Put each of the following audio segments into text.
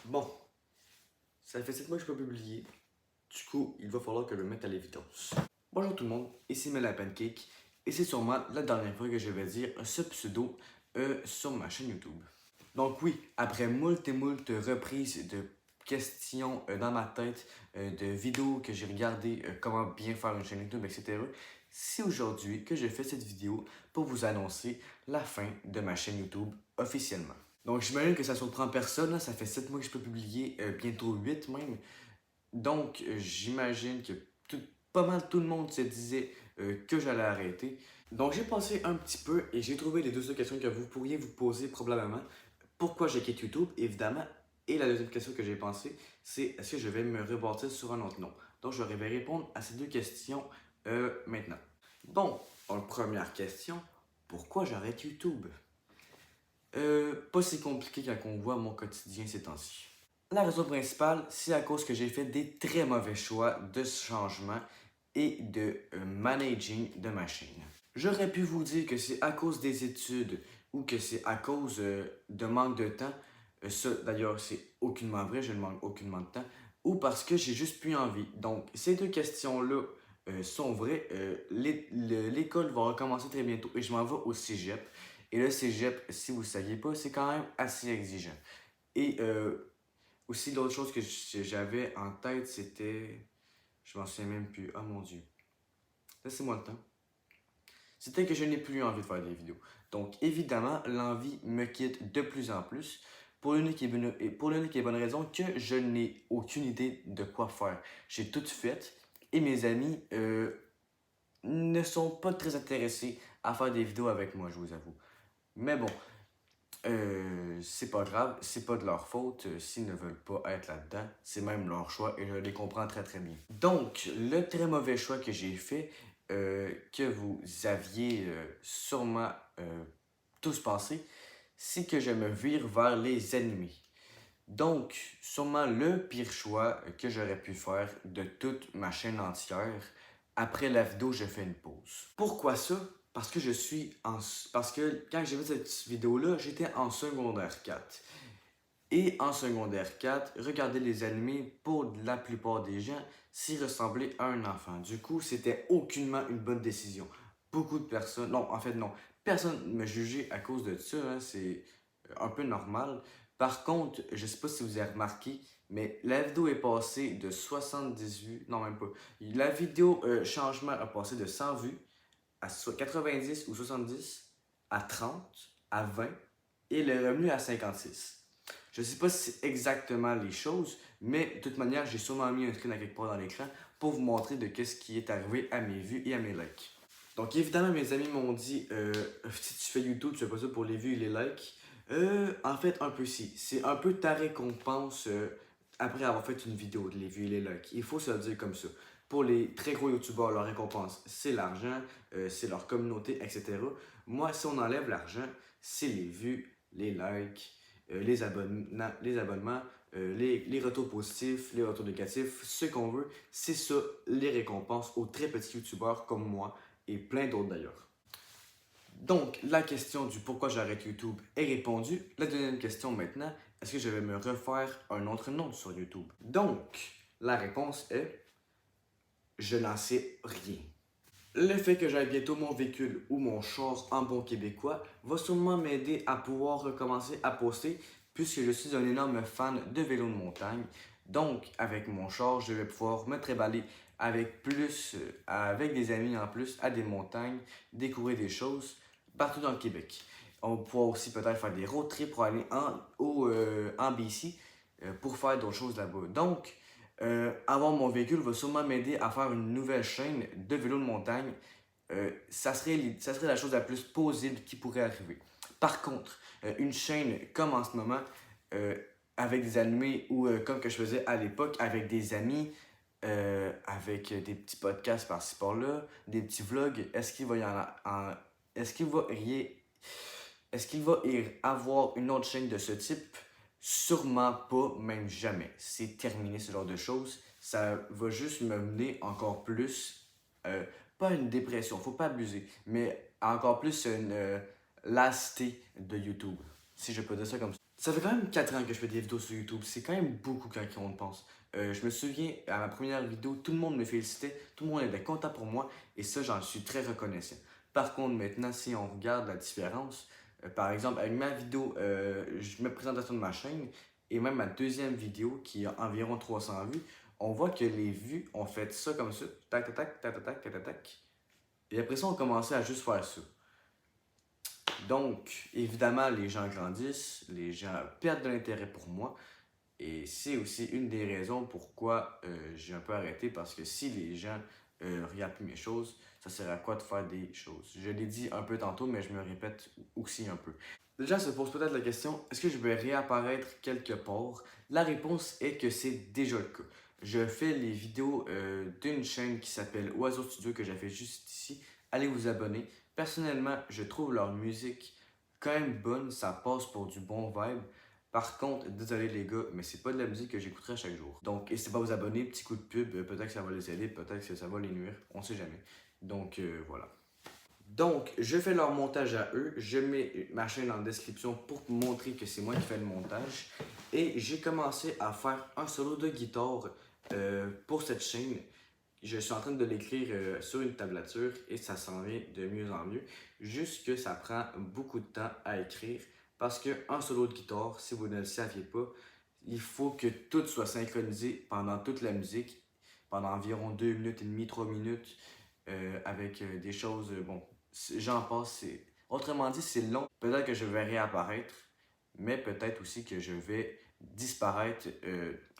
Bon, ça fait 7 mois que je peux pas publier. Du coup, il va falloir que je me mette à l'évidence. Bonjour tout le monde, ici Mel la Pancake. Et c'est sûrement la dernière fois que je vais dire ce pseudo sur ma chaîne YouTube. Donc oui, après moult et moult reprises de questions dans ma tête, de vidéos que j'ai regardées, comment bien faire une chaîne YouTube, etc. C'est aujourd'hui que je fais cette vidéo pour vous annoncer la fin de ma chaîne YouTube officiellement. Donc j'imagine que ça surprend personne, là. Ça fait 7 mois que je peux publier, bientôt 8 même. Donc j'imagine que pas mal tout le monde se disait que j'allais arrêter. Donc j'ai pensé un petit peu et j'ai trouvé les deux seules questions que vous pourriez vous poser probablement. Pourquoi j'ai quitté YouTube, évidemment. Et la deuxième question que j'ai pensée, c'est est-ce que je vais me rebâtir sur un autre nom? Donc je vais répondre à ces deux questions maintenant. Bon, première question, pourquoi j'arrête YouTube? Pas si compliqué quand on voit mon quotidien ces temps-ci. La raison principale, c'est à cause que j'ai fait des très mauvais choix de changement et de managing de ma chaîne. J'aurais pu vous dire que c'est à cause des études ou que c'est à cause de manque de temps. Ça, d'ailleurs, c'est aucunement vrai, je ne manque aucunement de temps. Ou parce que j'ai juste plus envie. Donc, ces deux questions-là sont vraies. L'école va recommencer très bientôt et je m'en vais au cégep. Et le cégep, si vous ne saviez pas, c'est quand même assez exigeant. Et aussi, l'autre chose que j'avais en tête, c'était... Je m'en souviens même plus. Oh mon Dieu. Laissez-moi le temps. C'était que je n'ai plus envie de faire des vidéos. Donc, évidemment, l'envie me quitte de plus en plus pour l'unique et bonne raison que je n'ai aucune idée de quoi faire. J'ai tout fait et mes amis ne sont pas très intéressés à faire des vidéos avec moi, je vous avoue. Mais bon, c'est pas grave, c'est pas de leur faute s'ils ne veulent pas être là-dedans. C'est même leur choix et je les comprends très très bien. Donc, le très mauvais choix que j'ai fait, que vous aviez sûrement tous pensé, c'est que je me vire vers les animés. Donc, sûrement le pire choix que j'aurais pu faire de toute ma chaîne entière. Après la vidéo, je fais une pause. Pourquoi ça? Parce que Parce que quand j'ai vu cette vidéo-là, j'étais en secondaire 4. Et en secondaire 4, regarder les animés, pour la plupart des gens, c'est ressembler à un enfant. Du coup, c'était aucunement une bonne décision. Beaucoup de personnes... Non, en fait, non. Personne ne me jugeait à cause de ça. Hein, c'est un peu normal. Par contre, je sais pas si vous avez remarqué, mais la vidéo est passée de 78... Non, même pas. La vidéo changement a passé de 100 vues à 90 ou 70, à 30, à 20 et le revenu à 56. Je ne sais pas si c'est exactement les choses, mais de toute manière, j'ai sûrement mis un screen à quelque part dans l'écran pour vous montrer de ce qui est arrivé à mes vues et à mes likes. Donc évidemment, mes amis m'ont dit si tu fais YouTube, tu fais pas ça pour les vues et les likes. En fait, un peu si. C'est un peu ta récompense après avoir fait une vidéo, les vues et les likes. Il faut se le dire comme ça. Pour les très gros youtubeurs, leur récompense, c'est l'argent, c'est leur communauté, etc. Moi, si on enlève l'argent, c'est les vues, les likes, les abonnements, les retours positifs, les retours négatifs, ce qu'on veut, c'est ça les récompenses aux très petits youtubeurs comme moi et plein d'autres d'ailleurs. Donc, la question du pourquoi j'arrête YouTube est répondue. La deuxième question maintenant, est-ce que je vais me refaire un autre nom sur YouTube? Donc, la réponse est je n'en sais rien. Le fait que j'aille bientôt mon véhicule ou mon char en bon québécois va sûrement m'aider à pouvoir recommencer à poster puisque je suis un énorme fan de vélo de montagne. Donc, avec mon char, je vais pouvoir me tréballer avec des amis en plus, à des montagnes, découvrir des choses partout dans le Québec. On va pouvoir aussi peut-être faire des road trips pour aller en BC pour faire d'autres choses là-bas. Donc, avoir mon véhicule va sûrement m'aider à faire une nouvelle chaîne de vélo de montagne. Ça serait la chose la plus possible qui pourrait arriver. Par contre, une chaîne comme en ce moment, avec des animés ou comme que je faisais à l'époque, avec des amis, avec des petits podcasts par-ci par-là, des petits vlogs, est-ce qu'il va y est-ce qu'il va y avoir une autre chaîne de ce type? Sûrement pas, même jamais. C'est terminé ce genre de choses. Ça va juste me mener encore plus, pas une dépression, faut pas abuser, mais encore plus une lasté de YouTube. si je peux dire ça comme ça. Ça fait quand même 4 ans que je fais des vidéos sur YouTube. C'est quand même beaucoup quand on le pense. Je me souviens, à ma première vidéo, tout le monde me félicitait, tout le monde était content pour moi et ça, j'en suis très reconnaissant. Par contre, maintenant, si on regarde la différence, par exemple, avec ma vidéo, ma présentation de ma chaîne et même ma deuxième vidéo qui a environ 300 vues, on voit que les vues ont fait ça comme ça, tac, tac, tac, tac, tac, tac, tac, tac. Et après ça, on commençait à juste faire ça. Donc, évidemment, les gens grandissent, les gens perdent de l'intérêt pour moi. Et c'est aussi une des raisons pourquoi j'ai un peu arrêté, parce que si les gens regardent plus mes choses, ça sert à quoi de faire des choses? Je l'ai dit un peu tantôt, mais je me répète aussi un peu. Les gens se posent peut-être la question, est-ce que je vais réapparaître quelque part? La réponse est que c'est déjà le cas. Je fais les vidéos d'une chaîne qui s'appelle Oiseau Studio que j'ai fait juste ici. Allez vous abonner. Personnellement, je trouve leur musique quand même bonne, ça passe pour du bon vibe. Par contre, désolé les gars, mais c'est pas de la musique que j'écouterai chaque jour. Donc, n'hésitez pas à vous abonner, petit coup de pub, peut-être que ça va les aider, peut-être que ça va les nuire, on sait jamais. Donc, voilà. Donc, je fais leur montage à eux, je mets ma chaîne en description pour montrer que c'est moi qui fais le montage. Et j'ai commencé à faire un solo de guitare pour cette chaîne. Je suis en train de l'écrire sur une tablature et ça s'en vient de mieux en mieux. Juste que ça prend beaucoup de temps à écrire parce qu'un solo de guitare, si vous ne le saviez pas, il faut que tout soit synchronisé pendant toute la musique, pendant environ 2 minutes et demie, 3 minutes, avec des choses, bon, j'en passe. Autrement dit, c'est long. Peut-être que je vais réapparaître, mais peut-être aussi que je vais disparaître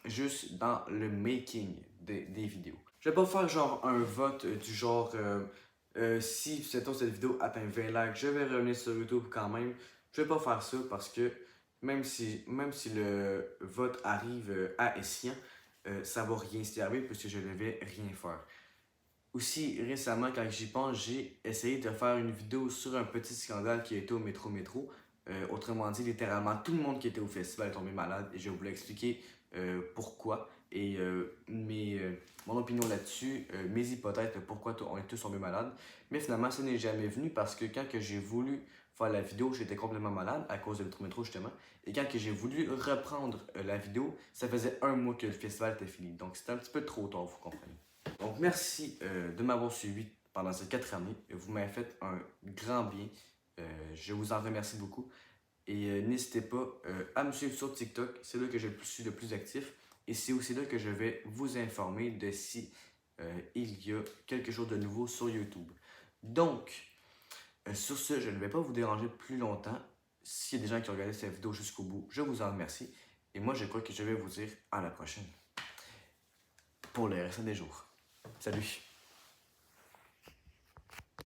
juste dans le making des vidéos. Je vais pas faire genre un vote du genre si cette vidéo atteint 20 likes, je vais revenir sur YouTube quand même. Je vais pas faire ça parce que même si le vote arrive à escient, ça va rien servir puisque je ne vais rien faire. Aussi, récemment, quand j'y pense, j'ai essayé de faire une vidéo sur un petit scandale qui a été au Métro. Autrement dit, littéralement, tout le monde qui était au festival est tombé malade et je voulais expliquer pourquoi et mon opinion là-dessus, mes hypothèses de pourquoi on est tous tombés malades. Mais finalement, ça n'est jamais venu parce que quand que j'ai voulu faire la vidéo, j'étais complètement malade à cause de Métro justement. Et quand que j'ai voulu reprendre la vidéo, ça faisait 1 mois que le festival était fini. Donc c'était un petit peu trop tard, vous comprenez. Donc, merci de m'avoir suivi pendant ces 4 années. Vous m'avez fait un grand bien. Je vous en remercie beaucoup. Et n'hésitez pas à me suivre sur TikTok. C'est là que je suis le plus actif. Et c'est aussi là que je vais vous informer de si il y a quelque chose de nouveau sur YouTube. Donc, sur ce, je ne vais pas vous déranger plus longtemps. S'il y a des gens qui ont regardé cette vidéo jusqu'au bout, je vous en remercie. Et moi, je crois que je vais vous dire à la prochaine pour le reste des jours. Salut!